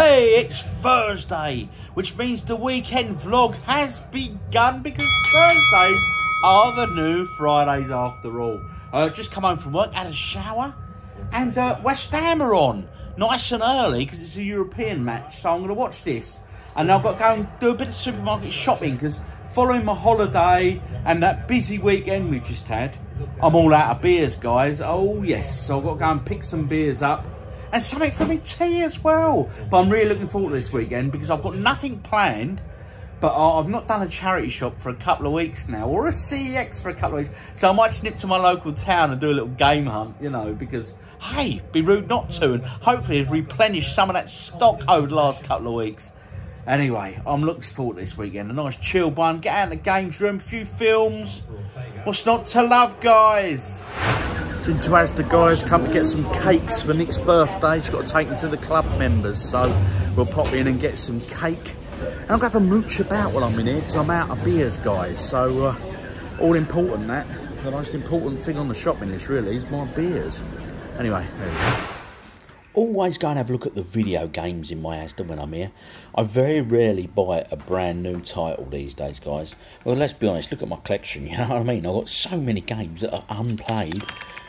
Hey, it's Thursday, which means the weekend vlog has begun because Thursdays are the new Fridays after all. Just come home from work, had a shower, and West Ham are on nice and early because it's a European match, so I'm going to watch this. And I've got to go and do a bit of supermarket shopping because following my holiday and that busy weekend we've just had, I'm all out of beers, guys. Oh yes, so I've got to go and pick some beers up and something for me tea as well. But I'm really looking forward to this weekend because I've got nothing planned. But I've not done a charity shop for a couple of weeks now, or a CEX for a couple of weeks. So I might snip to my local town and do a little game hunt, you know, because, hey, be rude not to. And hopefully replenish some of that stock over the last couple of weeks. Anyway, I'm looking forward to this weekend. A nice chill one, get out in the games room, a few films. What's not to love, guys? To as the guys come to get some cakes for Nick's birthday, she's got to take them to the club members, so we'll pop in and get some cake. And I'm going to have a mooch about while I'm in here because I'm out of beers, guys. So all important, that. The most important thing on the shopping list really is my beers. Anyway, there we go. Always go and have a look at the video games in my Asda when I'm here. I very rarely buy a brand new title these days, guys. Well, let's be honest, look at my collection, you know what I mean? I've got so many games that are unplayed.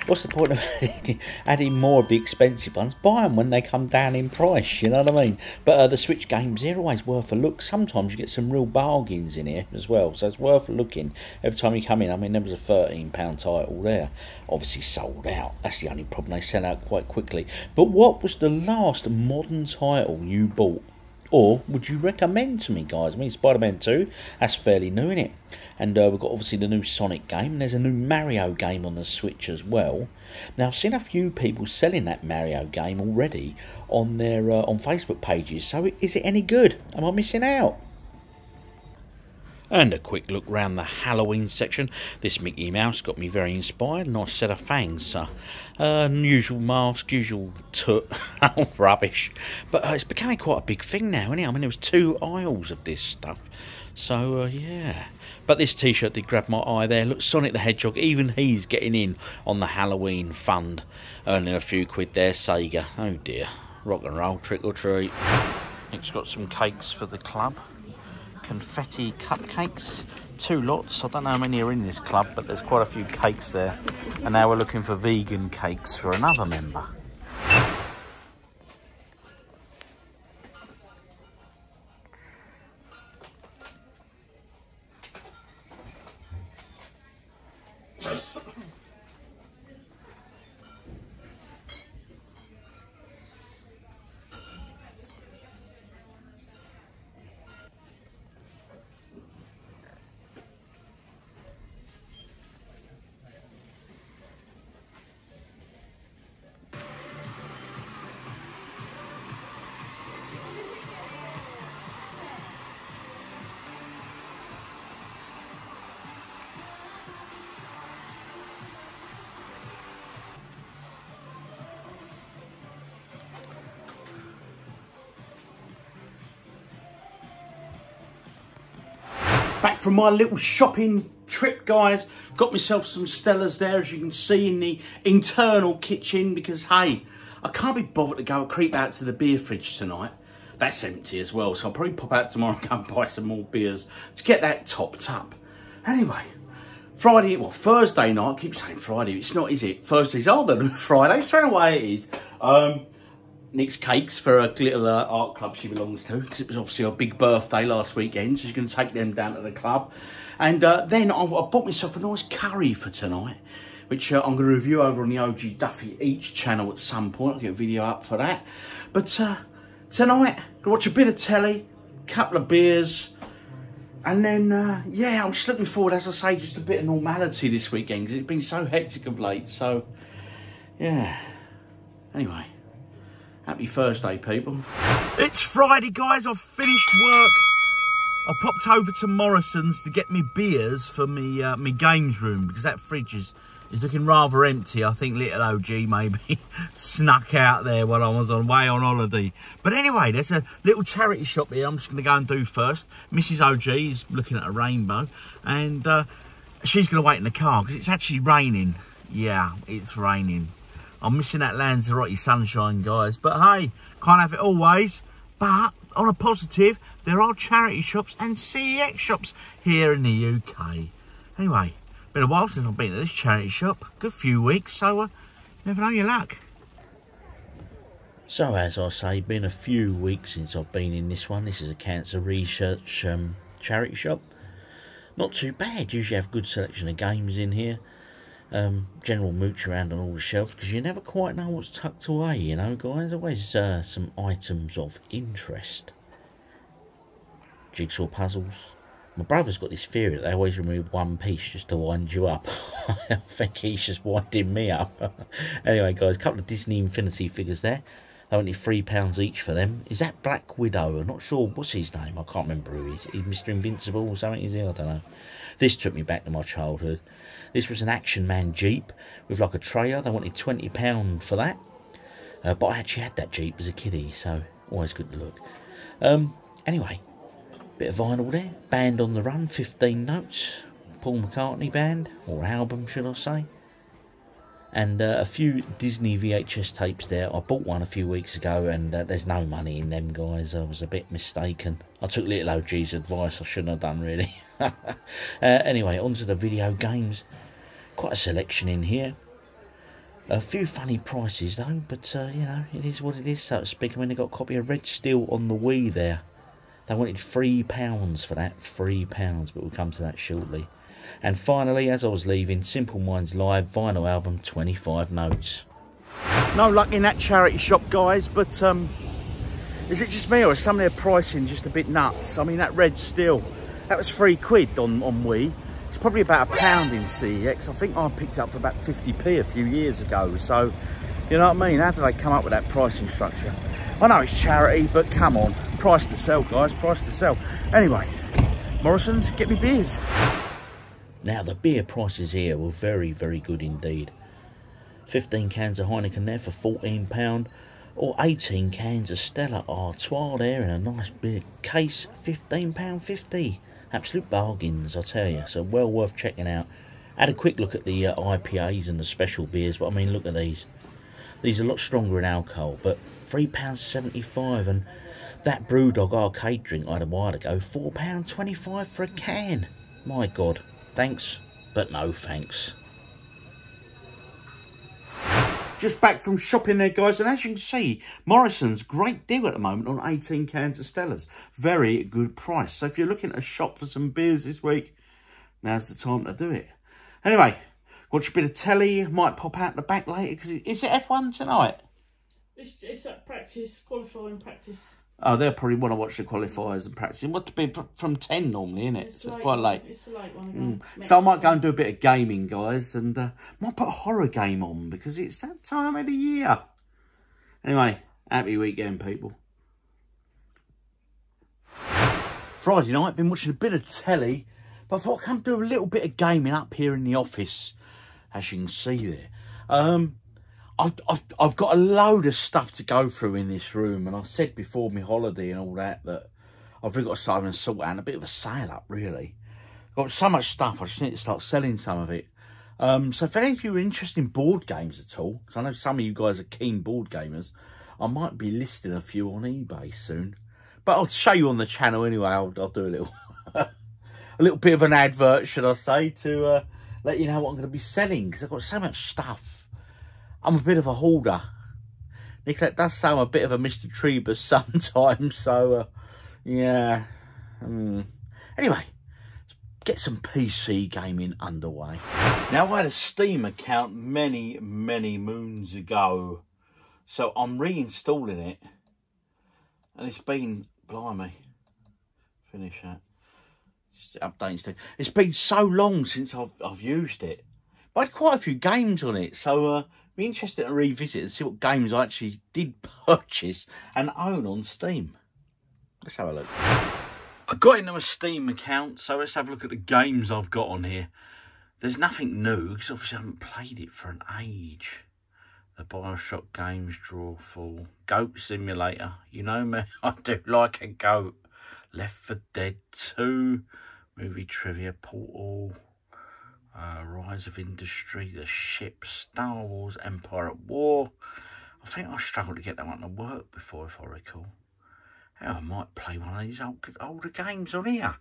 What's the point of adding more of the expensive ones? Buy them when they come down in price, you know what I mean? But the Switch games, they're always worth a look. Sometimes you get some real bargains in here as well, so it's worth looking every time you come in. I mean, there was a £13 title there, obviously sold out. That's the only problem, they sell out quite quickly. But what was the last modern title you bought? Or would you recommend to me, guys? I mean, Spider-Man 2, that's fairly new, innit? And we've got obviously the new Sonic game. And there's a new Mario game on the Switch as well. Now, I've seen a few people selling that Mario game already on their on Facebook pages. So is it any good? Am I missing out? And a quick look round the Halloween section. This Mickey Mouse got me very inspired. Nice set of fangs. Usual mask, usual toot. Rubbish. But it's becoming quite a big thing now, isn't it? I mean, there was 2 aisles of this stuff. So, yeah. But this T-shirt did grab my eye there. Look, Sonic the Hedgehog, even he's getting in on the Halloween fund. Earning a few quid there, Sega. Oh, dear. Rock and roll, trick or treat. Nick's got some cakes for the club. Confetti cupcakes, 2 lots. I don't know how many are in this club, but there's quite a few cakes there. And now we're looking for vegan cakes for another member. Back from my little shopping trip, guys. Got myself some Stellas there, as you can see, in the internal kitchen. Because, hey, I can't be bothered to go and creep out to the beer fridge tonight. That's empty as well. So I'll probably pop out tomorrow and go and buy some more beers to get that topped up. Anyway, Friday, well, Thursday night. I keep saying Friday. It's not, is it? Thursdays are the new Fridays. Straight away it is. Nick's cakes for a little art club she belongs to, because it was obviously her big birthday last weekend, so she's going to take them down to the club. And then I bought myself a nice curry for tonight, which I'm going to review over on the OGDuffy Each channel at some point. I'll get a video up for that. But tonight, to watch a bit of telly, couple of beers, and then, yeah, I'm just looking forward, as I say, just a bit of normality this weekend, because it's been so hectic of late. So, yeah. Anyway. Happy Thursday, people. It's Friday, guys. I've finished work. I popped over to Morrison's to get me beers for me games room, because that fridge is looking rather empty. I think little OG maybe snuck out there while I was away on holiday. But anyway, there's a little charity shop here I'm just going to go and do first. Mrs. OG is looking at a rainbow, and she's going to wait in the car because it's actually raining. Yeah, it's raining. I'm missing that Lanzarote sunshine, guys. But hey, can't have it always. But on a positive, there are charity shops and CEX shops here in the UK. Anyway, been a while since I've been to this charity shop. Good few weeks, so never know your luck. So as I say, been a few weeks since I've been in this one. This is a cancer research charity shop. Not too bad. Usually have a good selection of games in here. General mooch around on all the shelves because you never quite know what's tucked away, you know, guys. Always some items of interest. Jigsaw puzzles. My brother's got this theory that they always remove one piece just to wind you up. I think he's just winding me up. Anyway, guys, a couple of Disney Infinity figures there. Only £3 each for them. Is that Black Widow? I'm not sure. What's his name? I can't remember who he is. He's Mr. Invincible or something, is he? I don't know. This took me back to my childhood. This was an Action Man Jeep with like a trailer. They wanted £20 for that. But I actually had that Jeep as a kiddie, so always good to look. Anyway, bit of vinyl there. Band on the Run, 15 notes. Paul McCartney band, or album should I say. And a few Disney VHS tapes there. I bought one a few weeks ago and there's no money in them, guys. I was a bit mistaken. I took little OG's advice. I shouldn't have done, really. Anyway, on to the video games. Quite a selection in here. A few funny prices, though. But, you know, it is what it is, so to speak. I mean, they got a copy of Red Steel on the Wii there. They wanted £3 for that. £3, but we'll come to that shortly. And finally, as I was leaving, Simple Minds Live vinyl album, 25 notes. No luck in that charity shop, guys, but is it just me or is some of their pricing just a bit nuts? I mean, that Red Steel, that was £3 on Wii. It's probably about £1 in CEX. I think I picked it up for about 50p a few years ago. So, you know what I mean? How did they come up with that pricing structure? I know it's charity, but come on. Price to sell, guys, price to sell. Anyway, Morrison's, get me beers. Now, the beer prices here were very, very good indeed. 15 cans of Heineken there for £14, or 18 cans of Stella Artois there in a nice big case, £15.50. Absolute bargains, I tell you, so well worth checking out. I had a quick look at the IPAs and the special beers, but I mean, look at these. These are a lot stronger in alcohol, but £3.75, and that Brewdog arcade drink I had a while ago, £4.25 for a can. My God. Thanks, but no thanks. Just back from shopping there, guys, and as you can see, Morrison's great deal at the moment on 18 cans of Stellas. Very good price. So if you're looking to shop for some beers this week, now's the time to do it. Anyway, watch a bit of telly. Might pop out the back later, because is it F1 tonight? It's at practice, qualifying practice. Oh, they'll probably want to watch the qualifiers and practicing. What to be from 10 normally, isn't it? It's so it's quite late. It's a late one again. So I might go and do a bit of gaming, guys, and might put a horror game on because it's that time of the year. Anyway, happy weekend, people. Friday night, been watching a bit of telly, but I thought I'd come do a little bit of gaming up here in the office, as you can see there. I've got a load of stuff to go through in this room, and I said before my holiday and all that I've really got to start having a sort out and a bit of a sale up, really. I've got so much stuff, I just need to start selling some of it. So if any of you are interested in board games at all, because I know some of you guys are keen board gamers, I might be listing a few on eBay soon. But I'll show you on the channel anyway. I'll do a little a little bit of an advert, should I say, to let you know what I'm going to be selling, because I've got so much stuff. I'm a bit of a hoarder. Nicolette does sound a bit of a Mr. Trebus sometimes, so yeah. Anyway, get some PC gaming underway. Now, I had a Steam account many, many moons ago, so I'm reinstalling it, and it's been, blimey, finish that. Updating Steam. It's been so long since I've used it. But I had quite a few games on it, so be interested to revisit and see what games I actually did purchase and own on Steam. Let's have a look. I got into a Steam account, so let's have a look at the games I've got on here. There's nothing new, because obviously I haven't played it for an age. The Bioshock games, Drawful, Goat Simulator. You know me, I do like a goat. Left 4 Dead 2, Movie Trivia, Portal, Rise of Industry, The Ship, Star Wars, Empire at War. I think I struggled to get that one to work before, if I recall. I might play one of these older games on here.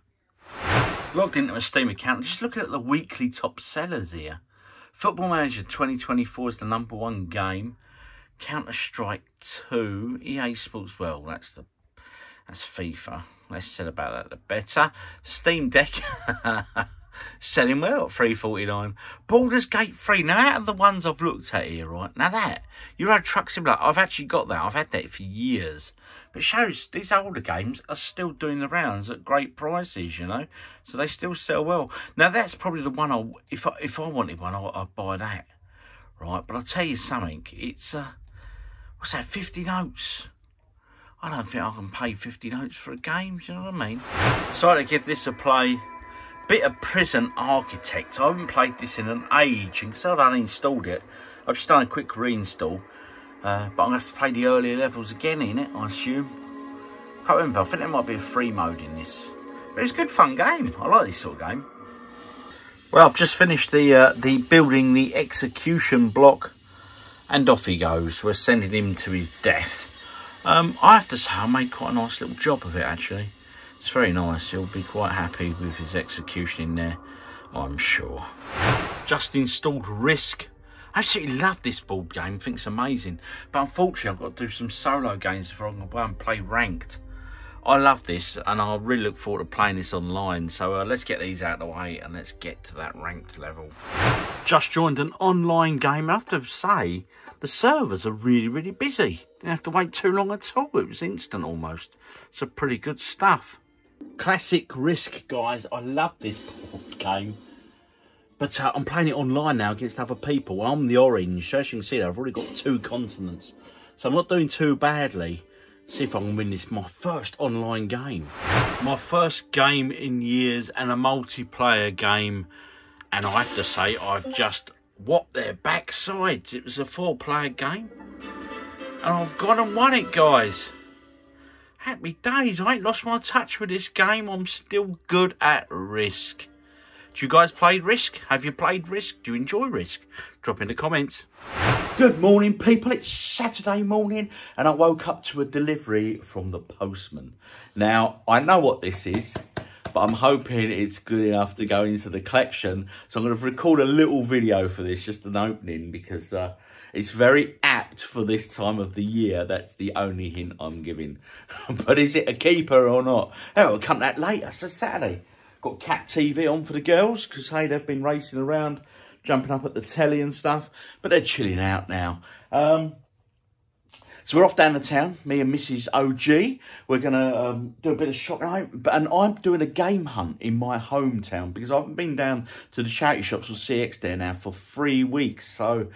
Logged into a Steam account, just looking at the weekly top sellers here. Football Manager 2024 is the #1 game. Counter-Strike 2, EA Sports, well, that's FIFA. Less said about that, the better. Steam Deck, selling well at $3.49. Baldur's Gate 3. Now, out of the ones I've looked at here, right, now that, Euro Truck Simulator, I've actually got that. I've had that for years. But it shows these older games are still doing the rounds at great prices, you know. So they still sell well. Now, that's probably the one, if I wanted one, I'd buy that. Right, but I'll tell you something. It's, what's that, 50 notes? I don't think I can pay 50 notes for a game, do you know what I mean? So to give this a play. Bit of Prison Architect. I haven't played this in an age, and because I've uninstalled it, I've just done a quick reinstall. But I'm going to have to play the earlier levels again in it, I assume. Can't remember, I think there might be a free mode in this. But it's a good fun game. I like this sort of game. Well, I've just finished the building the execution block, and off he goes. We're sending him to his death. I have to say I made quite a nice little job of it, actually. It's very nice. He'll be quite happy with his execution in there, I'm sure. Just installed Risk. I absolutely love this board game. I think it's amazing. But unfortunately, I've got to do some solo games before I can go and play ranked. I love this, and I really look forward to playing this online. So let's get these out of the way, and let's get to that ranked level. Just joined an online game. I have to say, the servers are really, really busy. Didn't have to wait too long at all. It was instant almost. It's a pretty good stuff. Classic Risk, guys. I love this board game. But I'm playing it online now against other people. I'm the orange. So as you can see, I've already got 2 continents. So I'm not doing too badly. See if I can win this, my first online game. My first game in years, and a multiplayer game. And I have to say, I've just whopped their backsides. It was a 4-player game. And I've gone and won it, guys. Happy days. I ain't lost my touch with this game. I'm still good at Risk. Do you guys play Risk? Have you played Risk? Do you enjoy Risk? Drop in the comments. Good morning, people. It's Saturday morning, and I woke up to a delivery from the postman. Now, I know what this is, but I'm hoping it's good enough to go into the collection. So I'm going to record a little video for this, just an opening, because it's very apt for this time of the year. That's the only hint I'm giving. But is it a keeper or not? Oh, we'll come to that later. It's a Saturday. Got Cat TV on for the girls, because, hey, they've been racing around, jumping up at the telly and stuff. But they're chilling out now. So we're off down to town, me and Mrs. OG. We're going to do a bit of shopping. And I'm doing a game hunt in my hometown, because I haven't been down to the charity shops or CEX there now for 3 weeks. So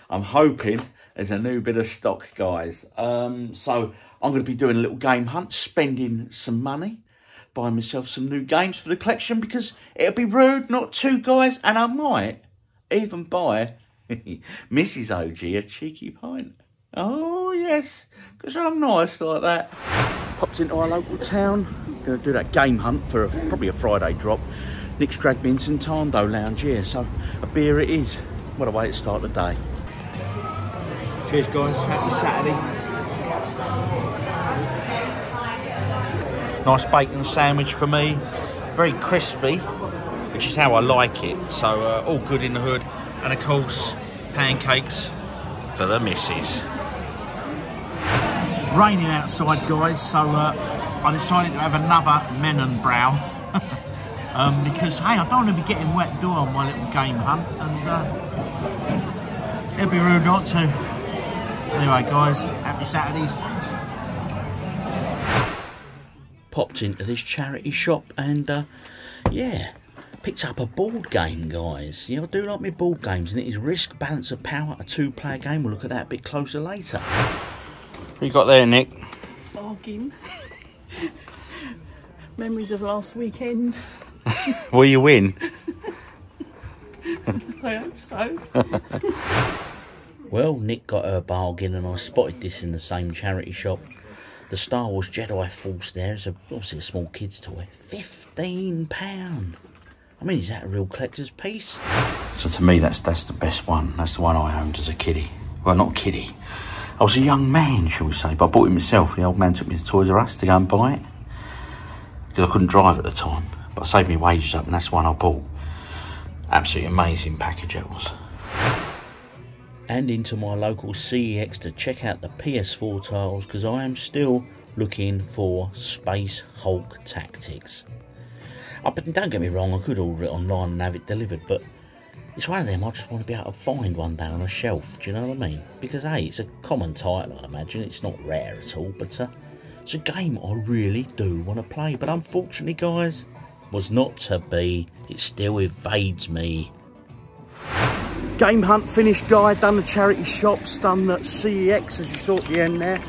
I'm hoping there's a new bit of stock, guys. So I'm going to be doing a little game hunt, spending some money, buying myself some new games for the collection, because it'll be rude not to, guys. And I might even buy Mrs. OG a cheeky pint. Oh, yes, because I'm nice like that. Popped into our local town. Going to do that game hunt for probably a Friday drop. Nick's dragged me into Santando Lounge here, so a beer it is. What a way to start the day. Cheers, guys. Happy Saturday. Nice bacon sandwich for me. Very crispy, which is how I like it. So all good in the hood. And of course, pancakes for the missus. Raining outside, guys, so I decided to have another Menenbrau. Because, hey, I don't want to be getting wet doing my little game hunt, and it'd be rude not to. Anyway, guys, happy Saturdays. Popped into this charity shop and, yeah, picked up a board game, guys. Yeah, I do like my board games, and it is Risk, Balance of Power, a 2-player game. We'll look at that a bit closer later. What you got there, Nick? Bargain. Memories of last weekend. Will you win? I hope so. Well, Nick got her bargain, and I spotted this in the same charity shop. The Star Wars Jedi Force there is obviously a small kid's toy. £15. I mean, is that a real collector's piece? So to me, that's the best one. That's the one I owned as a kiddie. Well, not kiddie. I was a young man, shall we say, but I bought it myself. The old man took me to Toys R Us to go and buy it. Because I couldn't drive at the time. But I saved my wages up and that's the one I bought. Absolutely amazing package it was. And into my local CEX to check out the PS4 titles, because I am still looking for Space Hulk Tactics. But don't get me wrong, I could order it online and have it delivered, but it's one of them I just want to be able to find one day on a shelf, do you know what I mean? Because hey, it's a common title, I'd imagine, it's not rare at all, but it's a game I really do want to play. But unfortunately, guys, was not to be. It still evades me. Game hunt finished, guy. Done the charity shops, done the CEX as you saw at the end there.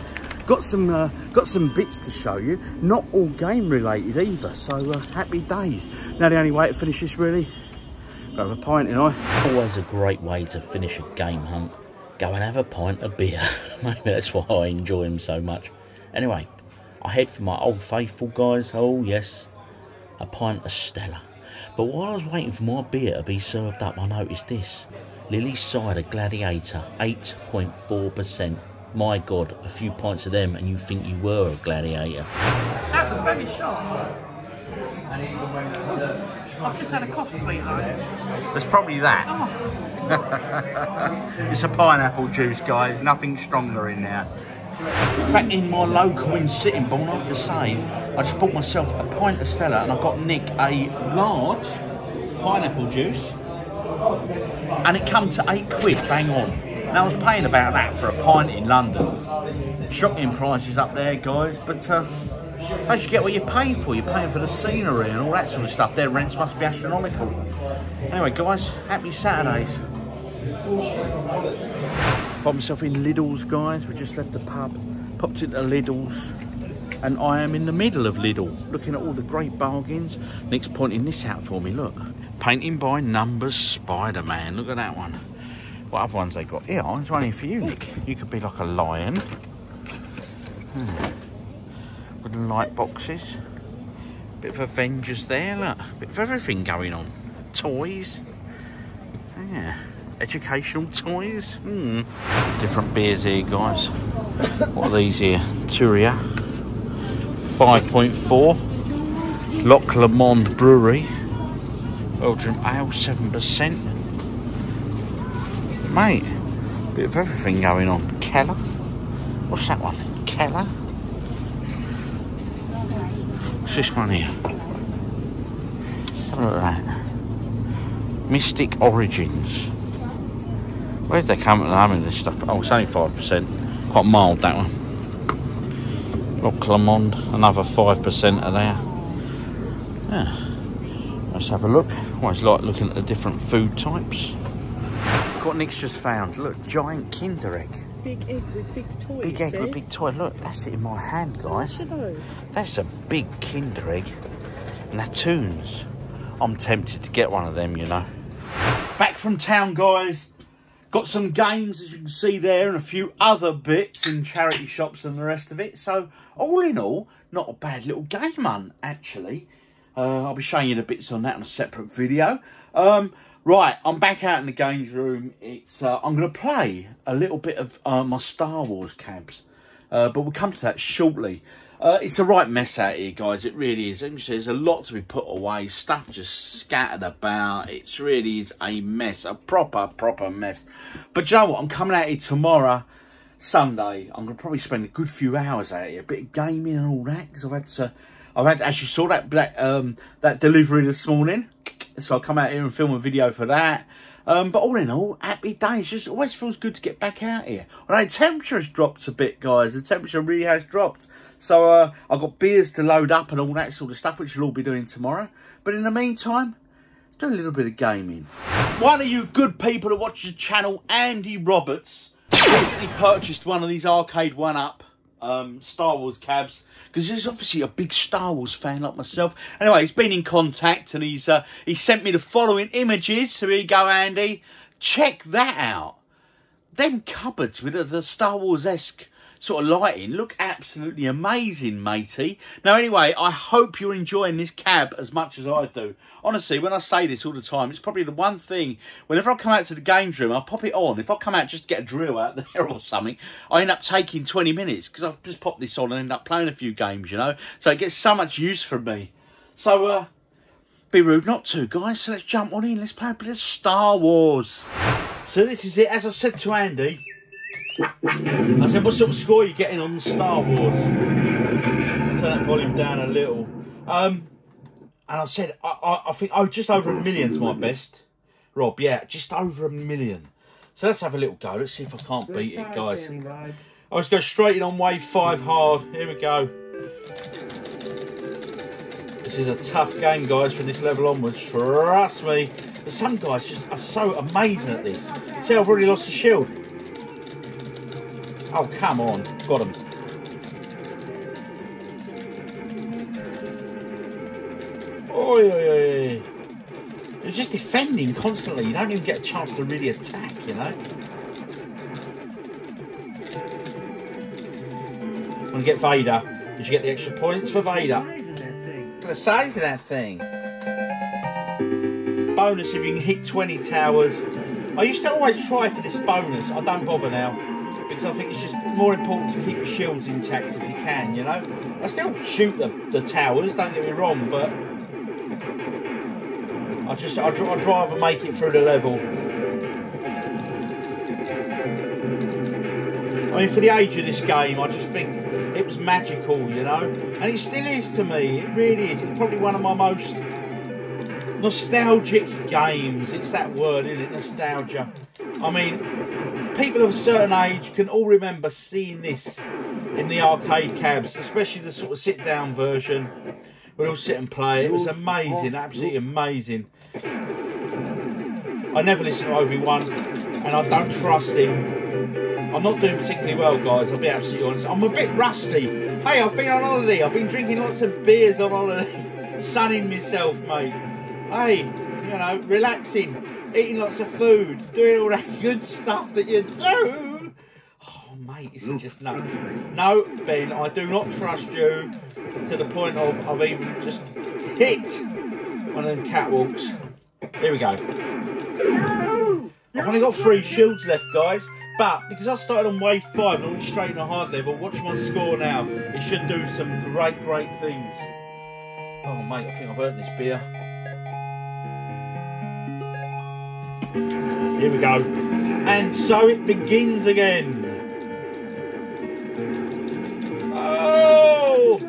Got some bits to show you. Not all game related either, so happy days. Now the only way to finish this really, go have a pint, you know. Always a great way to finish a game hunt. Go and have a pint of beer. Maybe that's why I enjoy them so much. Anyway, I head for my old faithful, guys. Oh yes, a pint of Stella. But while I was waiting for my beer to be served up, I noticed this. Lily's Cider Gladiator, 8.4%. My God, a few pints of them and you think you were a gladiator. That was very sharp. I've just had a cough, sweetheart. There's probably that. Oh. It's a pineapple juice, guys. Nothing stronger in there. Back in my local in Sittingbourne, I have to say, I just bought myself a pint of Stella and I got Nick a large pineapple juice. And it come to £8, bang on. Now I was paying about that for a pint in London. Shocking prices up there, guys, but as you get what you're paying for. You're paying for the scenery and all that sort of stuff. Their rents must be astronomical. Anyway, guys, happy Saturdays. Found myself in Lidl's, guys. We just left the pub, popped into Lidl's, and I am in the middle of Lidl, looking at all the great bargains. Nick's pointing this out for me, look. Painting by Numbers Spider-Man, look at that one. What other ones they got? Here, there's one here for you, Nick. You could be like a lion. With the light boxes. Bit of Avengers there, look. Bit of everything going on. Toys. Yeah. Educational toys. Different beers here, guys. What are these here? Turia. 5.4. Loch Lomond Brewery. Belgian Ale, 7%. Mate, bit of everything going on. Keller. What's that one? Keller. What's this one here? Have a look at that. Mystic Origins. Where did they come at the moment, this stuff? Oh, it's only 5%. Quite mild, that one. Loch Lomond, another 5% of there. Yeah. Let's have a look. Always like looking at the different food types. Look what Nick's just found. Look, giant Kinder egg. Big egg with big toy. Big egg with big toy. Look, that's it in my hand, guys. That's a big Kinder egg. Natoons. I'm tempted to get one of them, you know. Back from town, guys. Got some games, as you can see there, and a few other bits in charity shops and the rest of it. So, all in all, not a bad little game hunt, actually. I'll be showing you the bits on that in a separate video. Right, I'm back out in the games room. It's I'm going to play a little bit of my Star Wars cabs, but we'll come to that shortly. It's a right mess out here, guys. It really is. There's a lot to be put away. Stuff just scattered about. It really is a mess, a proper mess. But you know what? I'm coming out here tomorrow, Sunday. I'm going to probably spend a good few hours out here, a bit of gaming and all that, because I've had actually saw that delivery this morning, so I'll come out here and film a video for that. But all in all, happy days. Just always feels good to get back out here. Although the temperature has dropped a bit, guys. The temperature really has dropped. So I've got beers to load up and all that sort of stuff, which we'll all be doing tomorrow. But in the meantime, do a little bit of gaming. One of you good people that watch the channel, Andy Roberts, recently purchased one of these arcade one-up Star Wars cabs, because he's obviously a big Star Wars fan like myself. Anyway, he's been in contact and he's sent me the following images. So here you go, Andy. Check that out. Them cupboards with the Star Wars-esque sort of lighting look absolutely amazing, matey. Now, anyway, I hope you're enjoying this cab as much as I do. Honestly, when I say this all the time, it's probably the one thing, whenever I come out to the games room, I'll pop it on. If I come out just to get a drill out there or something, I end up taking 20 minutes because I just pop this on and end up playing a few games, you know. So it gets so much use from me. So, be rude not to, guys. So let's jump on in. Let's play a bit of Star Wars. So this is it. As I said to Andy, I said, what sort of score are you getting on Star Wars? Turn that volume down a little. And I said, I think, just over 1 million's my best. Rob, yeah, just over 1 million. So let's have a little go. Let's see if I can't beat it, guys. I'll just go straight in on wave 5 hard. Here we go. This is a tough game, guys, from this level onwards. Trust me. But some guys just are so amazing at this. See, I've already lost the shield. Oh, come on. Got him. Oi, oi, oi. You're just defending constantly. You don't even get a chance to really attack, you know. I'm going to get Vader. Did you get the extra points for Vader? The size of that thing. Bonus if you can hit 20 towers. I used to always try for this bonus. I don't bother now because I think it's just more important to keep your shields intact if you can, you know. I still shoot the towers, don't get me wrong, but I'd rather make it through the level. I mean, for the age of this game, I just think it was magical, you know, and it still is to me. It really is. It's probably one of my most nostalgic games. It's that word, isn't it? Nostalgia. I mean, people of a certain age can all remember seeing this in the arcade cabs, especially the sort of sit-down version. We'd all sit and play. It was amazing, absolutely amazing. I never listen to Obi-Wan, and I don't trust him. I'm not doing particularly well, guys, I'll be absolutely honest. I'm a bit rusty. Hey, I've been on holiday. I've been drinking lots of beers on holiday. Sunning myself, mate. Hey, you know, relaxing. Eating lots of food. Doing all that good stuff that you do. Oh, mate, this is just nuts. No, Ben, I do not trust you to the point of I've even just hit one of them catwalks. Here we go. I've only got 3 shields left, guys. But because I started on wave 5 and I went straight in a hard level, watch my score now. It should do some great things. Oh, mate, I think I've earned this beer. Here we go. And so it begins again. Oh!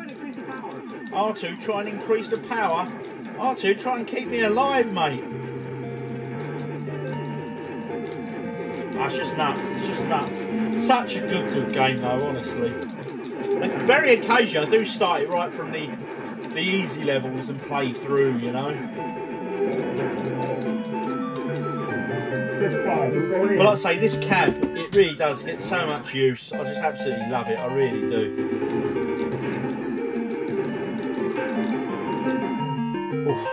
R2, try and increase the power. R2, try and keep me alive, mate. It's just nuts. It's just nuts. Such a good game, though, honestly. And very occasionally, I do start it right from the easy levels and play through, you know. But like I say, this cab, it really does get so much use. I just absolutely love it. I really do. Oof.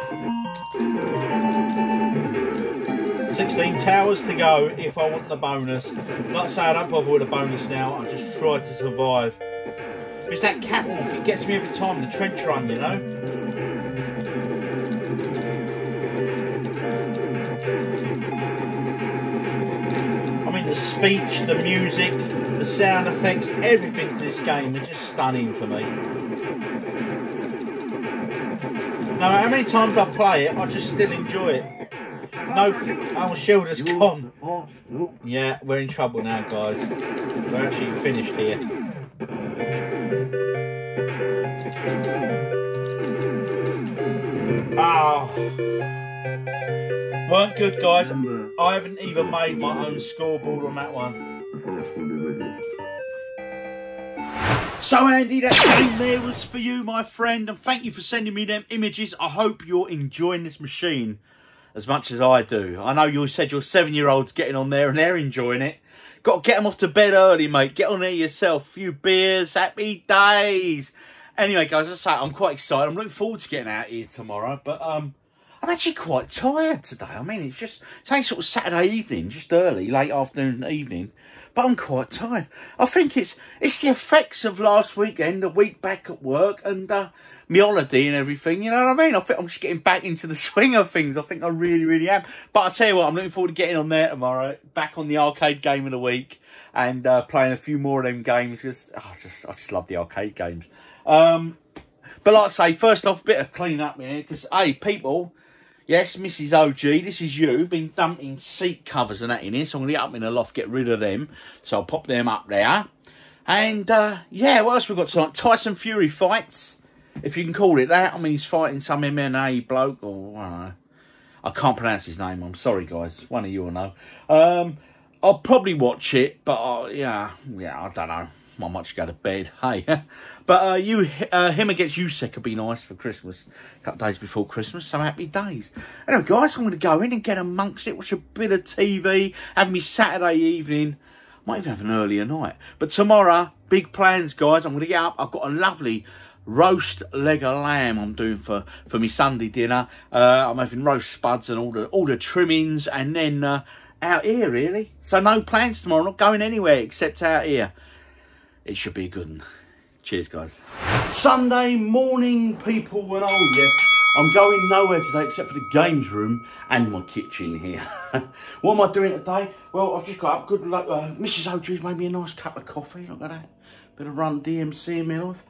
16 towers to go if I want the bonus. Like I say, I don't bother with a bonus now. I just try to survive. But it's that catwalk. It gets me every time. The trench run, you know. I mean, the speech, the music, the sound effects, everything to this game is just stunning for me. No matter how many times I play it, I just still enjoy it. No, our shield has gone. Yeah, we're in trouble now, guys. We're actually finished here. Oh. Weren't good, guys. I haven't even made my own scoreboard on that one. So, Andy, that game there was for you, my friend. And thank you for sending me them images. I hope you're enjoying this machine as much as I do. I know you said your 7-year-old's getting on there and they're enjoying it. Got to get them off to bed early, mate. Get on there yourself. A few beers. Happy days. Anyway, guys, as I say, I'm quite excited. I'm looking forward to getting out here tomorrow. But I'm actually quite tired today. I mean, it's only sort of Saturday evening, just early, late afternoon, evening. But I'm quite tired. I think it's the effects of last weekend, the week back at work, and my holiday and everything. You know what I mean? I think I'm just getting back into the swing of things. I think I really, really am. But I tell you what, I'm looking forward to getting on there tomorrow. Back on the arcade game of the week and playing a few more of them games. I just love the arcade games. But like I say, first off, a bit of clean up here because, hey, people. Yes, Mrs. OG, this is you. Been dumping seat covers and that in here, so I'm going to get up in the loft, get rid of them. So I'll pop them up there. And, yeah, what else we got tonight? Tyson Fury fights, if you can call it that. I mean, he's fighting some MMA bloke, or, I don't know. I can't pronounce his name. I'm sorry, guys. One of you will know. I'll probably watch it, but, yeah, I don't know. I might go to bed, hey. But him against Usyk would be nice for Christmas. A couple of days before Christmas, so happy days. Anyway, guys, I'm going to go in and get amongst it, watch a bit of TV, have me Saturday evening. Might even have an earlier night. But tomorrow, big plans, guys. I'm going to get up. I've got a lovely roast leg of lamb I'm doing for my Sunday dinner. I'm having roast spuds and all the trimmings, and then out here, really. So no plans tomorrow. Not going anywhere except out here. It should be a good one. Cheers, guys. Sunday morning, people, and oh, yes, I'm going nowhere today except for the games room and my kitchen here. What am I doing today? Well, I've just got up. Good luck. Mrs. OG's made me a nice cup of coffee. Look at that. Bit of Run DMC in my life.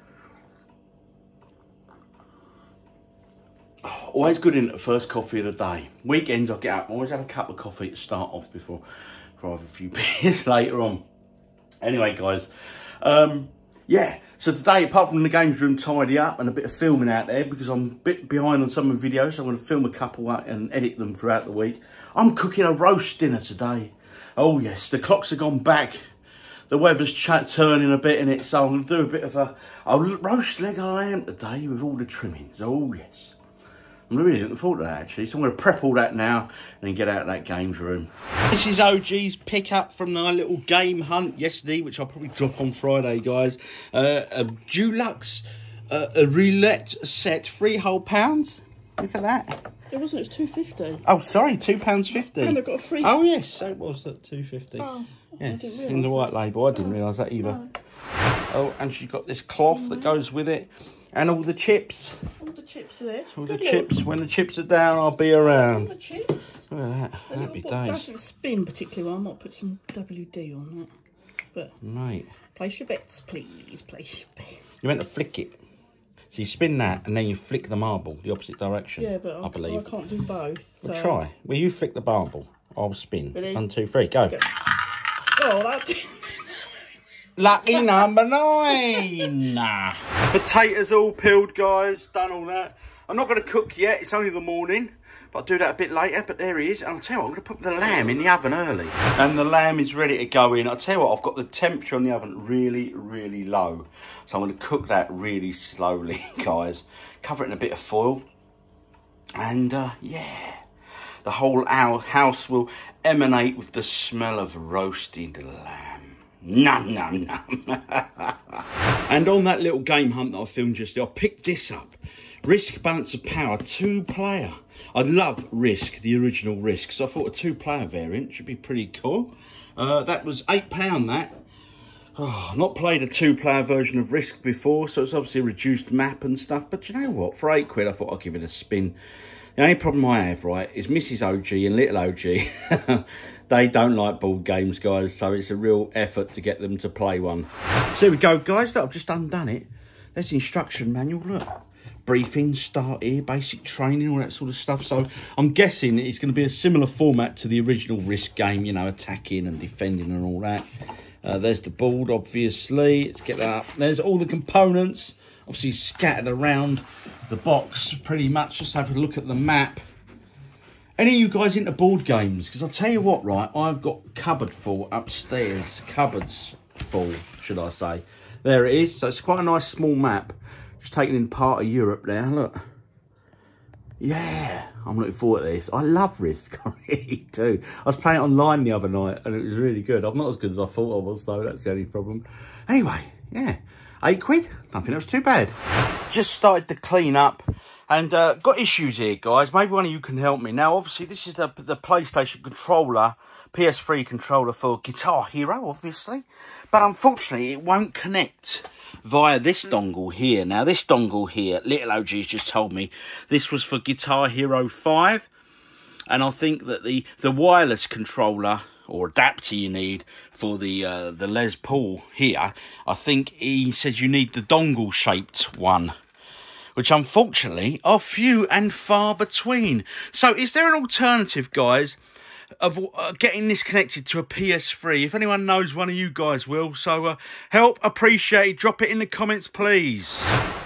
Oh, always good in the first coffee of the day. Weekends, I get up. I always have a cup of coffee to start off before I have a few beers later on. Anyway, guys. Yeah, so today, apart from the games room tidy up and a bit of filming out there, because I'm a bit behind on some of the videos, so I'm going to film a couple and edit them throughout the week. I'm cooking a roast dinner today. Oh yes, the clocks have gone back. The weather's turning a bit in it, so I'm going to do a bit of a roast leg of lamb today with all the trimmings. Oh yes. I'm really looking forward to that, actually. So I'm going to prep all that now and then get out of that games room. This is OG's pick-up from our little game hunt yesterday, which I'll probably drop on Friday, guys. A Dulux a roulette set, £3 Look at that. It wasn't, it was £2.50. Oh, sorry, £2.50. And I got a free... Oh, yes, so it was at £2.50. Oh, yes, I didn't realise in the white label. I didn't realise that either. No. Oh, and she's got this cloth that goes with it. And all the chips. All the chips are there. All the chips. When the chips are down, I'll be around. All the chips. Look at that. That'd be days. Doesn't spin particularly well. I might put some WD on that. But mate, place your bets, please. Place your bets. You meant to flick it. So you spin that and then you flick the marble the opposite direction. Yeah, but I believe. I can't do both. Well, so. try. Well, you flick the marble. I'll spin. Ready? 1, 2, 3, go. Oh, that. Lucky number 9. Potatoes all peeled, guys. Done all that. I'm not going to cook yet. It's only the morning. But I'll do that a bit later. But there he is. And I'll tell you what, I'm going to put the lamb in the oven early. And the lamb is ready to go in. I'll tell you what, I've got the temperature on the oven really, really low. So I'm going to cook that really slowly, guys. Cover it in a bit of foil. And, yeah. The whole house will emanate with the smell of roasted lamb. Nom, nom, nom. And on that little game hunt that I filmed yesterday, I picked this up. Risk Balance of Power 2-player. I love Risk, the original Risk, so I thought a 2-player variant should be pretty cool. That was £8, that. Oh, not played a 2-player version of Risk before, so it's obviously a reduced map and stuff. But you know what? For £8, I thought I'd give it a spin. The only problem I have, right, is Mrs. OG and Little OG. They don't like board games, guys, so it's a real effort to get them to play one. So here we go, guys. Look, I've just undone it. There's the instruction manual, look. Briefing, start here, basic training, all that sort of stuff. So I'm guessing it's going to be a similar format to the original Risk game, you know, attacking and defending and all that. There's the board, obviously. Let's get that up. There's all the components, obviously scattered around the box pretty much. Just have a look at the map. Any of you guys into board games? Because I'll tell you what, right, I've got cupboard full upstairs. Cupboards full, should I say. There it is. So it's quite a nice small map. Just taking in part of Europe there, look. Yeah, I'm looking forward to this. I love Risk, I really do. I was playing it online the other night and it was really good. I'm not as good as I thought I was though, that's the only problem. Anyway, yeah, £8. Don't think that was too bad. Just started to clean up And got issues here, guys. Maybe one of you can help me. Now, obviously, this is the PlayStation controller, PS3 controller for Guitar Hero, obviously. But unfortunately, it won't connect via this dongle here. Now, this dongle here, Little OG's just told me, this was for Guitar Hero 5. And I think that the wireless controller or adapter you need for the Les Paul here, I think he says you need the dongle-shaped one, which unfortunately are few and far between. So is there an alternative, guys, of getting this connected to a PS3? If anyone knows, one of you guys will. So help, appreciate it. Drop it in the comments, please.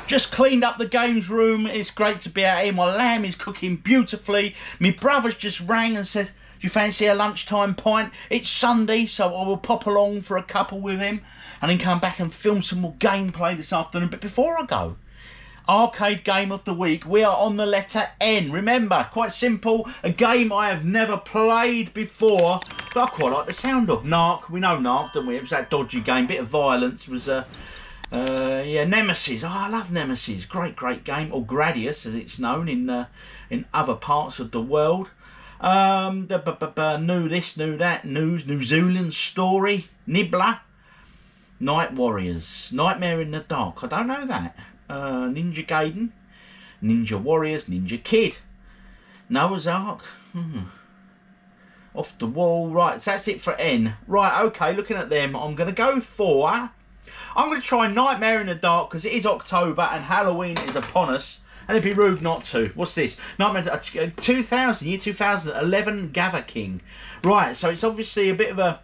Just cleaned up the games room. It's great to be out here. My lamb is cooking beautifully. My brother's just rang and says, do you fancy a lunchtime pint? It's Sunday, so I will pop along for a couple with him and then come back and film some more gameplay this afternoon. But before I go, arcade game of the week, we are on the letter N. Remember, quite simple, a game I have never played before, but I quite like the sound of. Narc, we know Narc, don't we? It was that dodgy game, bit of violence. It was yeah, Nemesis. Oh, I love Nemesis. Great game. Or Gradius, as it's known in other parts of the world. Knew this, knew that. New Zealand Story. Nibbler. Night Warriors. Nightmare in the Dark. I don't know that. Ninja Gaiden. Ninja Warriors. Ninja Kid. Noah's Ark. Off the Wall. Right, so that's it for N. Right, okay, looking at them, I'm going to go for... I'm going to try Nightmare in the Dark because it is October and Halloween is upon us. And it'd be rude not to. What's this? Nightmare 2000, year 2011 Gather King. Right, so it's obviously a bit of a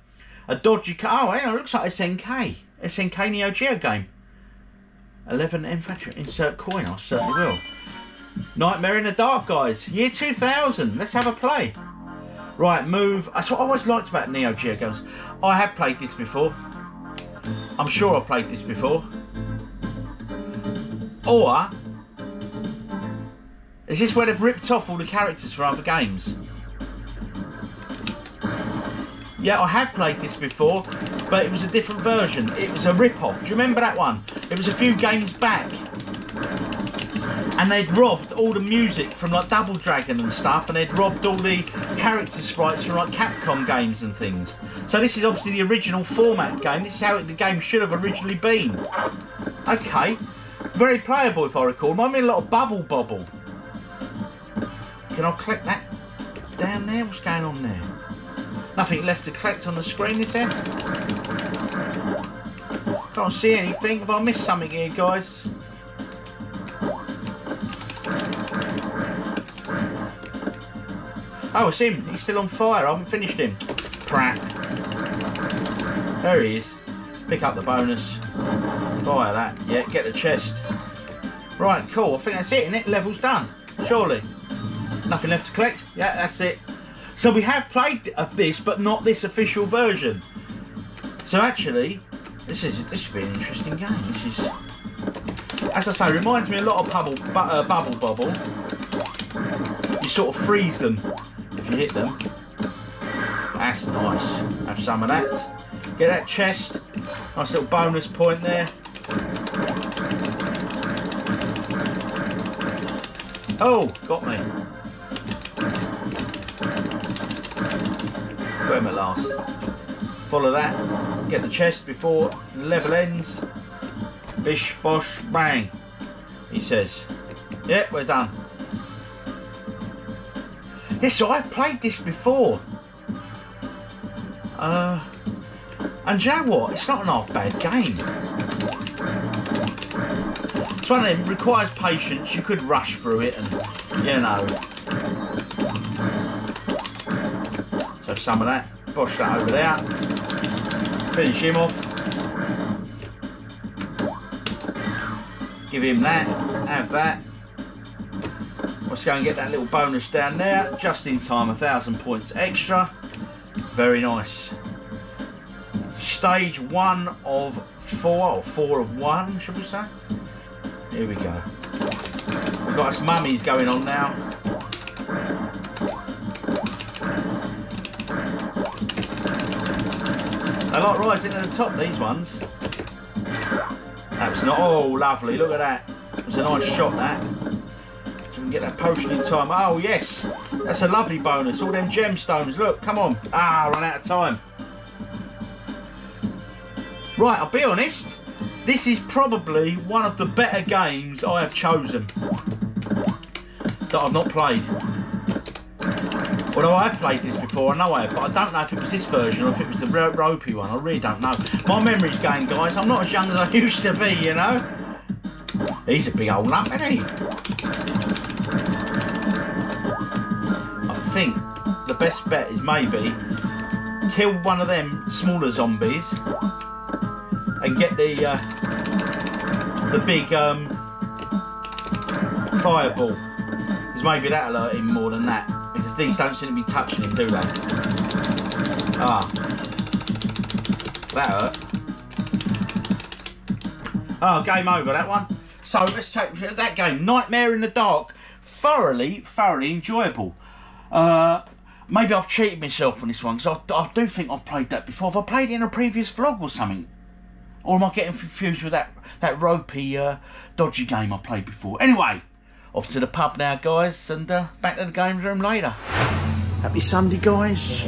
dodgy... Oh, yeah, it looks like SNK. SNK Neo Geo game. 11 infantry. Insert coin, I certainly will. Nightmare in the Dark, guys. Year 2000. Let's have a play. Right, move. That's what I always liked about Neo Geo games. I have played this before. I'm sure I've played this before. Or is this where they've ripped off all the characters for other games? Yeah, I have played this before, but it was a different version. It was a rip-off. Do you remember that one? It was a few games back. And they'd robbed all the music from like Double Dragon and stuff, and they'd robbed all the character sprites from like Capcom games and things. So this is obviously the original format game. This is how the game should have originally been. Okay. Very playable if I recall. Might be a lot of Bubble Bobble. Can I collect that down there? What's going on there? Nothing left to collect on the screen, is there? Can't see anything. Have I missed something here, guys? Oh, it's him. He's still on fire. I haven't finished him. Crap. There he is. Pick up the bonus. Fire that. Yeah, get the chest. Right, cool. I think that's it, isn't it? Level's done. Surely. Nothing left to collect? Yeah, that's it. So we have played this, but not this official version. So actually, this should be an interesting game. This is, as I say, reminds me a lot of Bubble Bobble. You sort of freeze them if you hit them. That's nice. Have some of that. Get that chest. Nice little bonus point there. Oh, got me. Got him at last. Follow that. Get the chest before the level ends. Bish, bosh, bang. He says. Yep, we're done. Yes, so I've played this before. And do you know what? It's not an half bad game. It's one that requires patience. You could rush through it and, you know. So some of that. Bosh that over there. Finish him off. Give him that. Have that. Let's go and get that little bonus down there. Just in time, 1,000 points extra. Very nice. Stage 1 of 4, or 4 of 1, should we say? Here we go. We've got us mummies going on now. They like rising to the top, these ones. That was not. Oh, lovely. Look at that. It was a nice shot, that. and get that potion in time. Oh yes, that's a lovely bonus. All them gemstones. Look, come on. Ah, run out of time. Right, I'll be honest. This is probably one of the better games I have chosen that I've not played. Although I have played this before, I know I have, but I don't know if it was this version or if it was the ropey one. I really don't know. My memory's going, guys. I'm not as young as I used to be, you know. He's a big old nut, isn't he? I think the best bet is maybe kill one of them smaller zombies and get the big fireball. Because maybe that'll hurt him more than that. Because these don't seem to be touching him, do they? Ah. That hurt. Oh, game over, that one. So let's take that game. Nightmare in the Dark. Thoroughly enjoyable. Maybe I've cheated myself on this one, because I do think I've played that before. Have I played it in a previous vlog or something? Or am I getting confused with that ropey, dodgy game I played before? Anyway, off to the pub now, guys, and back to the games room later. Happy Sunday, guys.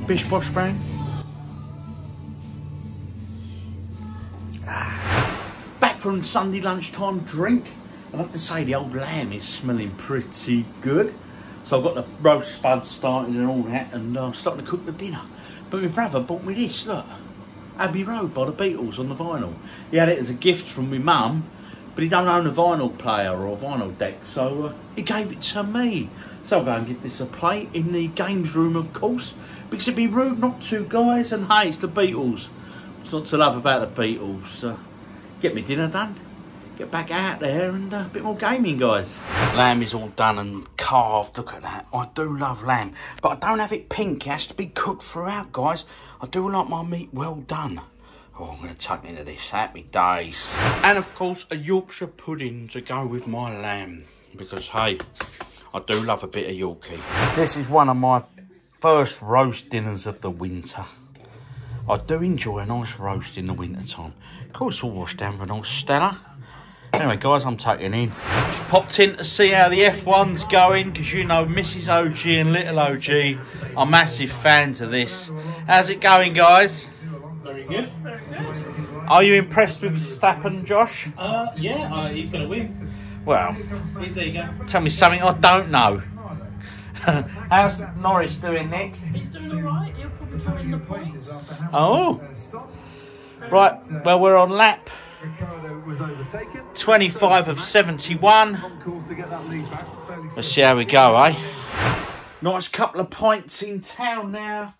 Bish bosh bang. Back from Sunday lunchtime drink. I have to say the old lamb is smelling pretty good. So I've got the roast spuds started and all that, and I'm starting to cook the dinner. But my brother bought me this, look. Abbey Road by the Beatles on the vinyl. He had it as a gift from my mum, but he don't own a vinyl player or a vinyl deck, so he gave it to me. So I'll go and give this a play in the games room, of course, because it'd be rude not to, guys. And hey, it's the Beatles. What's not to love about the Beatles? Get me dinner done, get back out there, and a bit more gaming, guys. Lamb is all done and carved. Look at that. I do love lamb, but I don't have it pink. It has to be cooked throughout, guys. I do like my meat well done. Oh, I'm going to tuck into this. Happy days. And of course, a Yorkshire pudding to go with my lamb, because hey, I do love a bit of Yorkie. This is one of my first roast dinners of the winter. I do enjoy a nice roast in the winter time. Of course, all washed down with a nice Stella. Anyway, guys, I'm tucking in. Just popped in to see how the F1's going, because you know Mrs. OG and Little OG are massive fans of this. How's it going, guys? Very good. Very good. Are you impressed with Verstappen, Josh? Yeah, he's going to win. Well, There you go. tell me something I don't know. How's Norris doing, Nick? He's doing all right. He'll probably come in the points. Oh. Right, well, we're on lap 25 of 71. Let's see how we go, eh? Nice couple of pints in town now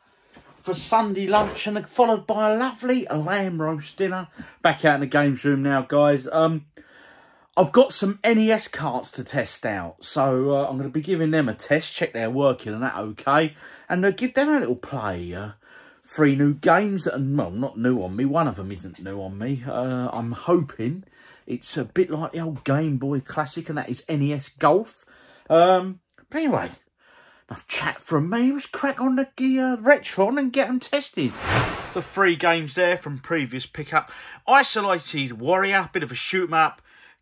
for Sunday lunch, and followed by a lovely lamb roast dinner. Back out in the games room now, guys. I've got some NES carts to test out, so I'm going to be giving them a test, check they're working and that okay, and give them a little play. 3 new games that are, well, not new on me. One of them isn't new on me. I'm hoping it's a bit like the old Game Boy classic, and that is NES Golf. But anyway, enough chat from me. Let's crack on the Retron and get them tested. The 3 games there from previous pickup. Isolated Warrior, bit of a shoot 'em up.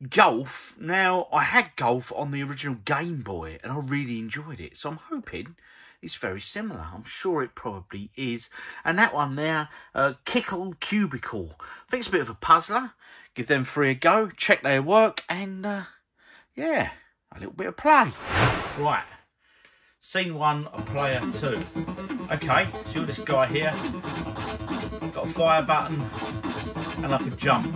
Golf. Now, I had Golf on the original Game Boy, and I really enjoyed it. So I'm hoping it's very similar. I'm sure it probably is. And that one there, Kickle Cubicle. I think it's a bit of a puzzler. Give them 3 a go, check their work, and yeah, a little bit of play. Right, scene 1 of player 2. Okay, so you're this guy here. Got a fire button and like a jump.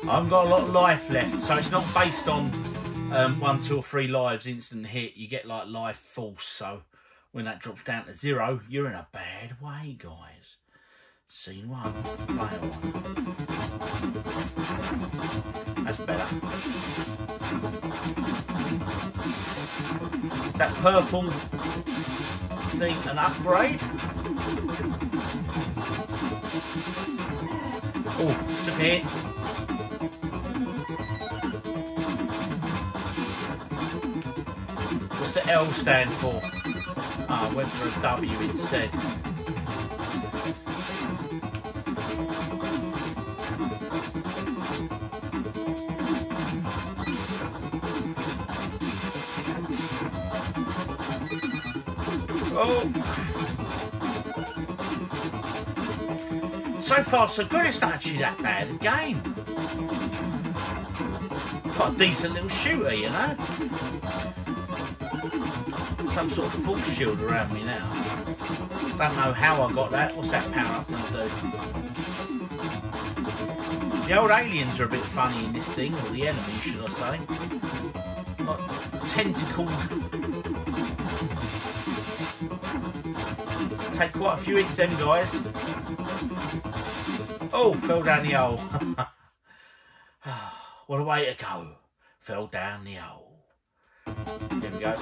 I haven't got a lot of life left, so it's not based on 1, 2 or 3 lives instant hit. You get like life force, so when that drops down to 0, you're in a bad way, guys. Scene 1, player 1. That's better. Is that purple thing an upgrade? Oh, took a hit. What's the L stand for? Ah, I went for a W instead. Oh! So far so good, it's not actually that bad a game. Quite a decent little shooter, you know? Some sort of force shield around me now. Don't know how I got that. What's that power up going to do? The old aliens are a bit funny in this thing, or the enemy, should I say. Like tentacled. Take quite a few hits then, guys. Oh, fell down the hole. What a way to go. Fell down the hole. There we go.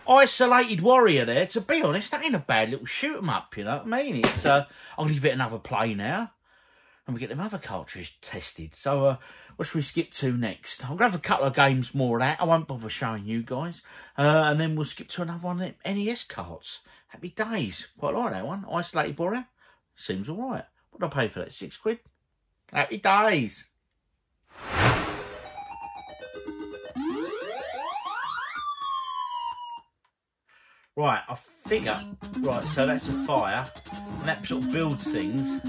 Isolated warrior there. To be honest, that ain't a bad little shoot 'em up, you know what I mean? It's I'll give it another play now. And we get them other cartridges tested. So what should we skip to next? I'm going to have a couple of games more of that. I won't bother showing you guys. And then we'll skip to another one of them NES carts. Happy days. Quite like that one. Isolated warrior. Seems alright. What did I pay for that? £6? Happy days. Right, I figure. Right, so that's a fire. And that sort of builds things.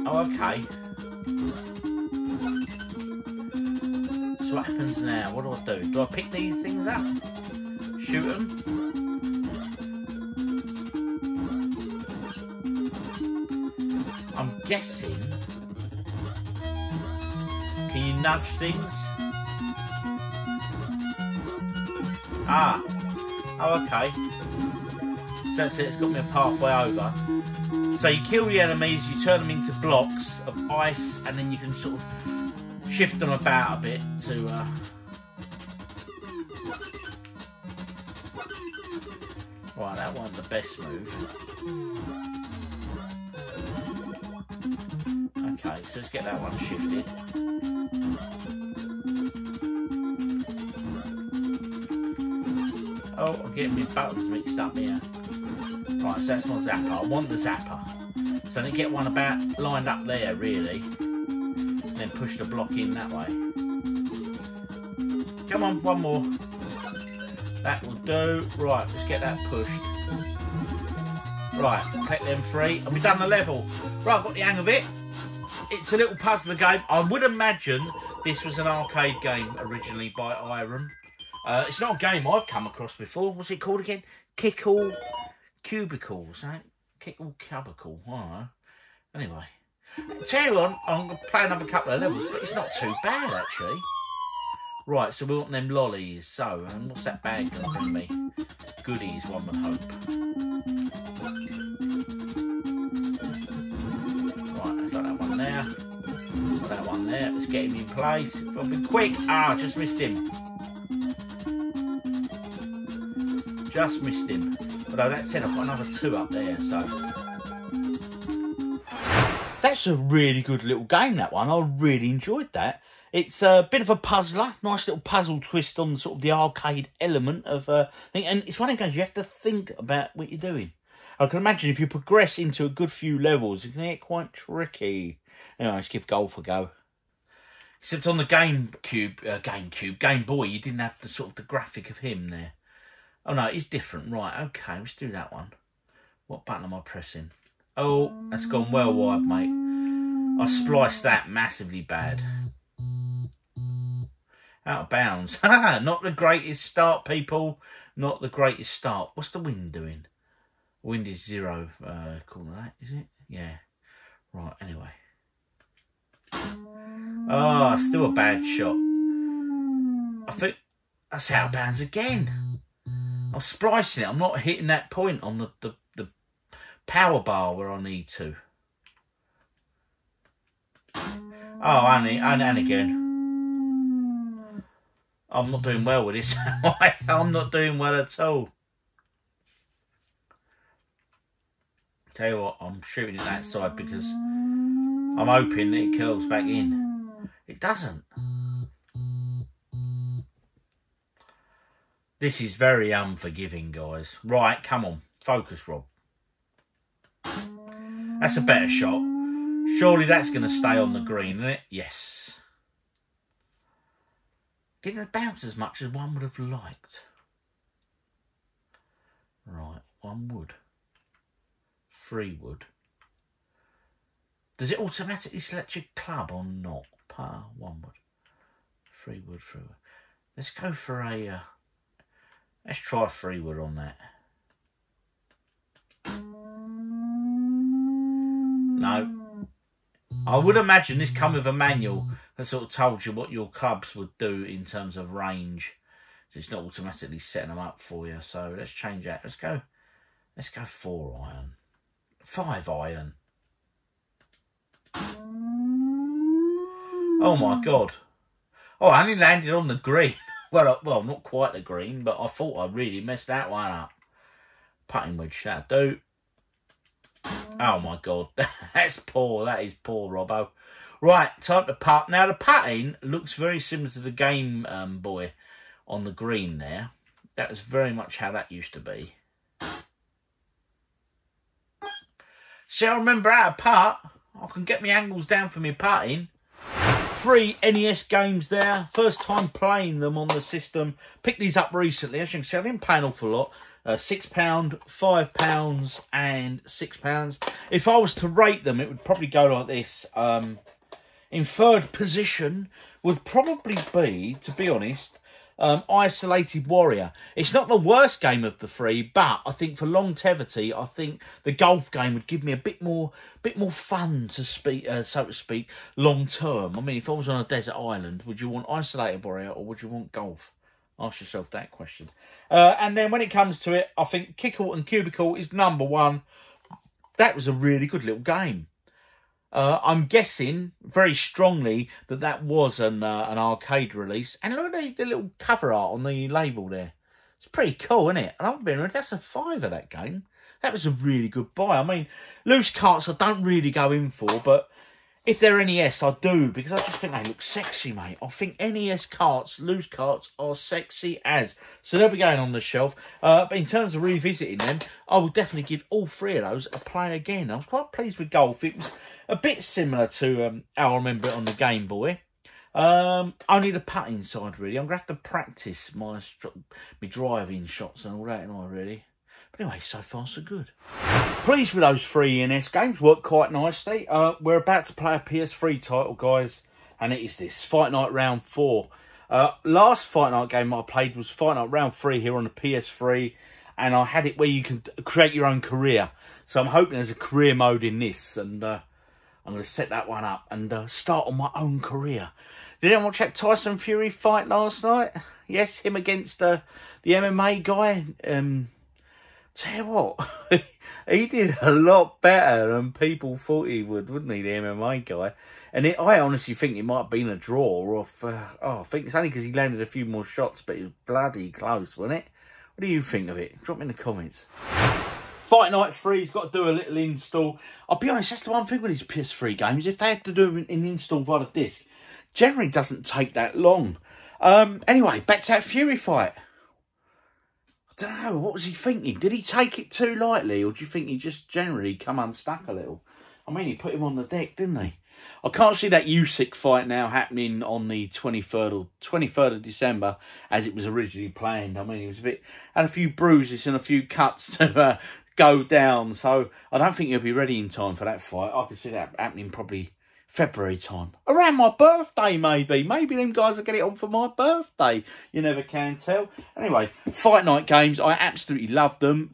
Oh, okay. So what happens now? What do I do? Do I pick these things up? Shoot them? I'm guessing. Can you nudge things? Ah. Oh, okay. So that's it. It's got me a pathway over. So you kill the enemies, you turn them into blocks of ice, and then you can sort of shift them about a bit to... Right, that wasn't the best move. Okay, so let's get that one shifted. Oh, I'm getting my buttons mixed up here. Right, so that's my zapper. I want the zapper. So then get one about lined up there, really. And then push the block in that way. Come on, one more. That will do. Right, let's get that pushed. Right, collect them three. And we've done the level. Right, I've got the hang of it. It's a little puzzler game. I would imagine this was an arcade game originally by Irem. It's not a game I've come across before. What's it called again? Kickle Cubicles, eh? Kickle Cubicle. I don't know. Anyway, tell you what, I'm going to play another couple of levels, but it's not too bad actually. Right, so we want them lollies. So, and what's that bag going to bring me? Goodies, one would hope. Right, I've got that one there. Got that one there. Let's get him in place. I'll be quick. Ah, just missed him. Just missed him. Although that said, I've got another two up there, so... That's a really good little game, that one. I really enjoyed that. It's a bit of a puzzler. Nice little puzzle twist on sort of the arcade element of thing. And it's one of those games you have to think about what you're doing. I can imagine if you progress into a good few levels, it can get quite tricky. Anyway, let's give golf a go. Except on the Game Boy, you didn't have the sort of the graphic of him there. Oh no, it's different. Right, okay, let's do that one. What button am I pressing? Oh, that's gone well wide, mate. I spliced that massively bad. Out of bounds. Not the greatest start, people. Not the greatest start. What's the wind doing? Wind is 0. Corner that, is it? Yeah. Right, anyway. Oh, still a bad shot. I think that's out of bounds again. I'm splicing it. I'm not hitting that point on the power bar where I need to. Oh, and again. I'm not doing well with this. I'm not doing well at all. Tell you what, I'm shooting it that side because I'm hoping that it curls back in. It doesn't. This is very unforgiving, guys. Right, come on. Focus, Rob. That's a better shot. Surely that's going to stay on the green, isn't it? Yes. Didn't bounce as much as one would have liked. Right, 1 wood. 3 wood. Does it automatically select your club or not? Par, 1 wood. 3 wood, 3 wood. Let's go for a... let's try 3 wood on that. No. I would imagine this come with a manual that sort of told you what your clubs would do in terms of range. So it's not automatically setting them up for you. So let's change that. Let's go 4 iron. 5 iron. Oh my God. Oh, I only landed on the green. Well, not quite the green, but I thought I really messed that one up. Putting wedge, that'll do. Oh my God, that's poor. That is poor, Robbo. Right, time to putt. Now the putting looks very similar to the Game Boy on the green there. That was very much how that used to be. See, I remember how to putt. I can get my angles down for me putting. 3 NES games there. First time playing them on the system. Picked these up recently. As you can see, I didn't pay an awful lot. £6, £5 and £6. If I was to rate them, it would probably go like this. In third position would probably be, to be honest, Isolated Warrior. It's not the worst game of the 3, but I think for longevity, I think the golf game would give me a bit more fun to speak, so to speak, long term. I mean, if I was on a desert island, would you want Isolated Warrior or would you want golf? Ask yourself that question. And then when it comes to it, I think Kickle and Cubicle is #1. That was a really good little game. I'm guessing very strongly that that was an arcade release. And look at the little cover art on the label there. It's pretty cool, isn't it? And I've been that's a 5 of that game. That was a really good buy. I mean, loose carts I don't really go in for, but if they're NES, I do, because I just think they look sexy, mate. I think NES carts, loose carts, are sexy as. So they'll be going on the shelf. But in terms of revisiting them, I will definitely give all 3 of those a play again. I was quite pleased with golf. It was a bit similar to how I remember it on the Game Boy. Only the putting side, really. I'm going to have to practice my driving shots and all that, and really. But anyway, so far so good. Pleased with those 3 NES games. Work quite nicely. We're about to play a PS3 title, guys. And it is this, Fight Night Round 4. Last Fight Night game I played was Fight Night Round 3 here on the PS3. And I had it where you can create your own career. So I'm hoping there's a career mode in this. And I'm going to set that one up and start on my own career. Did anyone watch that Tyson Fury fight last night? Yes, him against the MMA guy. Tell you what, he did a lot better than people thought he would, wouldn't he, the MMA guy? And I honestly think it might have been a draw. Or I think it's only because he landed a few more shots, but it was bloody close, wasn't it? What do you think of it? Drop me in the comments. Fight Night 3's got to do a little install. I'll be honest, that's the one thing with these PS3 games. If they had to do an install via the disc, generally doesn't take that long. Anyway, back to that Fury fight. I don't know, what was he thinking? Did he take it too lightly, or do you think he just generally come unstuck a little? I mean, he put him on the deck, didn't he? I can't see that Usyk fight now happening on the 23rd of December, as it was originally planned. I mean, he was had a few bruises and a few cuts to go down, so I don't think he'll be ready in time for that fight. I could see that happening probably February time. Around my birthday, maybe. Maybe them guys will get it on for my birthday. You never can tell. Anyway, Fight Night games, I absolutely love them.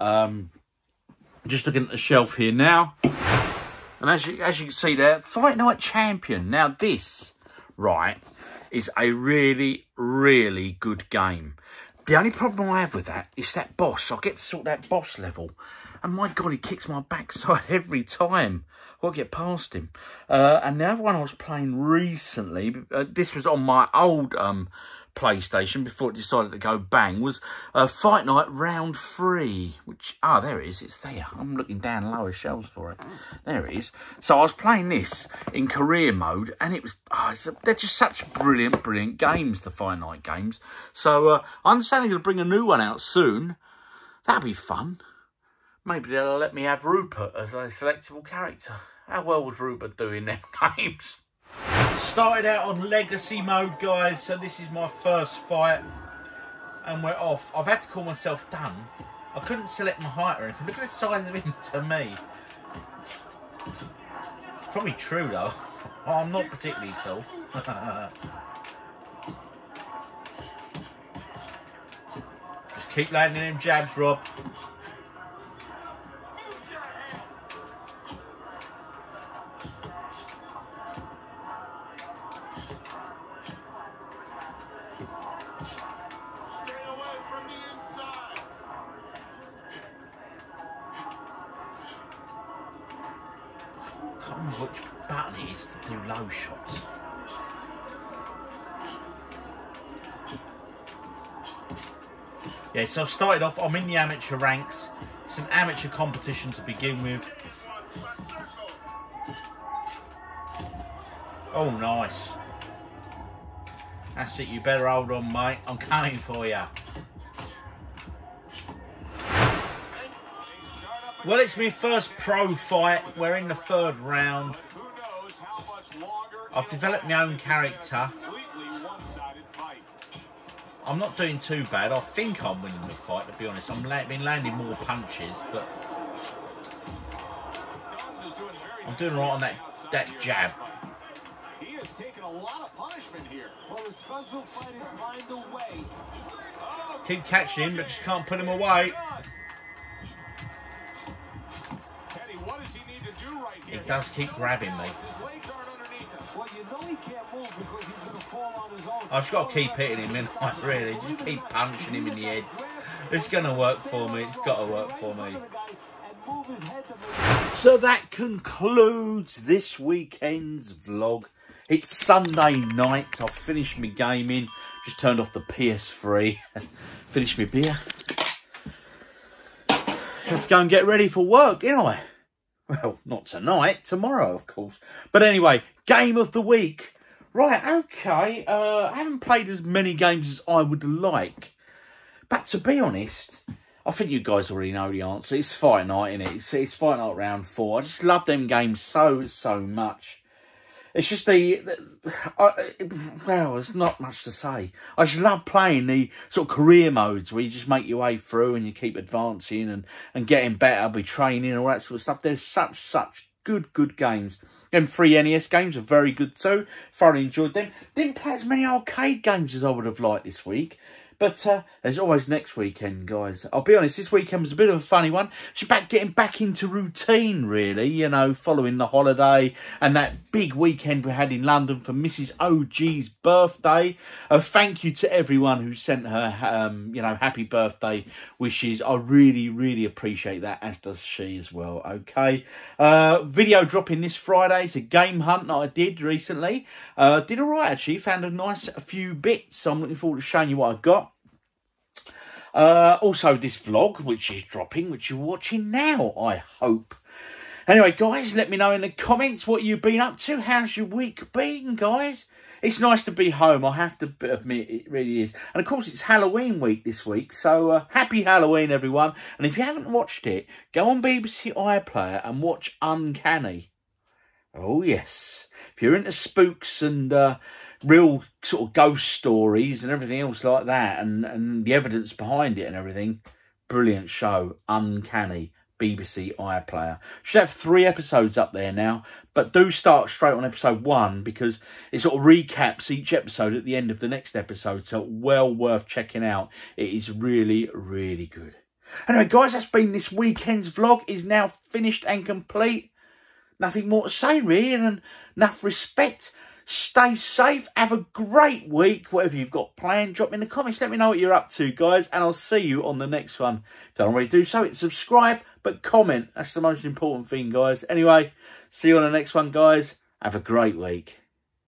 Just looking at the shelf here now. And as you can see there, Fight Night Champion. Now this, right, is a really, really good game. The only problem I have with that is that boss. I get to sort that boss level. And my God, he kicks my backside every time. I've got to get past him. And the other one I was playing recently, this was on my old PlayStation before it decided to go bang was Fight Night Round 3, which, there it is, it's there. I'm looking down lower shelves for it. There it is. So I was playing this in career mode, and it was, they're just such brilliant, brilliant games, the Fight Night games. So I understand they're going to bring a new one out soon. That'll be fun. Maybe they'll let me have Rupert as a selectable character. How well would Rupert do in them games? Started out on legacy mode, guys, so this is my first fight, and we're off. I've had to call myself done. I couldn't select my height or anything. Look at the size of him to me. Probably true though. I'm not particularly tall. Just keep landing them jabs, Rob. I can't remember which button it is to do low shots. Yeah, so I've started off, I'm in the amateur ranks. It's an amateur competition to begin with. Oh, nice. That's it, you better hold on, mate. I'm coming for you. Well, it's my first pro fight. We're in the 3rd round. I've developed my own character. I'm not doing too bad. I think I'm winning the fight, to be honest. I've been landing more punches, but I'm doing right on that jab. He has taken a lot of punishment here. Well, his special fight is find a way. Keep catching him, but just can't put him away. He does keep grabbing me. I've just got to keep hitting him in, really. Just keep punching him in the head. It's going to work for me. It's got to work for me. So that concludes this weekend's vlog. It's Sunday night. I've finished my gaming. Just turned off the PS3. Finished my beer. Have to go and get ready for work, ain't I? Well, not tonight, tomorrow, of course. But anyway, game of the week. Right, okay. I haven't played as many games as I would like. But to be honest, I think you guys already know the answer. It's Fight Night, innit? It's Fight Night Round 4. I just love them games so much. It's just well, there's not much to say. I just love playing the sort of career modes where you just make your way through and you keep advancing and getting better, be training, all that sort of stuff. There's such good games. Them 3 NES games are very good too. Thoroughly enjoyed them. Didn't play as many arcade games as I would have liked this week. But there's always next weekend, guys. I'll be honest, this weekend was a bit of a funny one. Just getting back into routine, really, you know, following the holiday and that big weekend we had in London for Mrs. OG's birthday. Thank you to everyone who sent her, you know, happy birthday wishes. I really appreciate that, as does she as well, okay? Video dropping this Friday. It's a game hunt that I did recently. Did all right, actually. Found a few bits. So I'm looking forward to showing you what I've got. Also this vlog, which is dropping, which you're watching now, I hope. Anyway, guys, let me know in the comments what you've been up to. How's your week been, guys? It's nice to be home, I have to admit, it really is. And of course, it's Halloween week this week, so happy Halloween, everyone. And if you haven't watched it, go on BBC iPlayer and watch Uncanny. Oh, yes. If you're into spooks and real sort of ghost stories and everything else like that, and the evidence behind it and everything, brilliant show, Uncanny, BBC iPlayer. Should have 3 episodes up there now, but do start straight on episode 1 because it sort of recaps each episode at the end of the next episode, so well worth checking out. It is really good. Anyway, guys, that's been this weekend's vlog. Is now finished and complete. Nothing more to say, really, and enough respect. Stay safe. Have a great week. Whatever you've got planned, drop me in the comments. Let me know what you're up to, guys. And I'll see you on the next one. If you don't already do so, hit subscribe, but comment. That's the most important thing, guys. Anyway, see you on the next one, guys. Have a great week.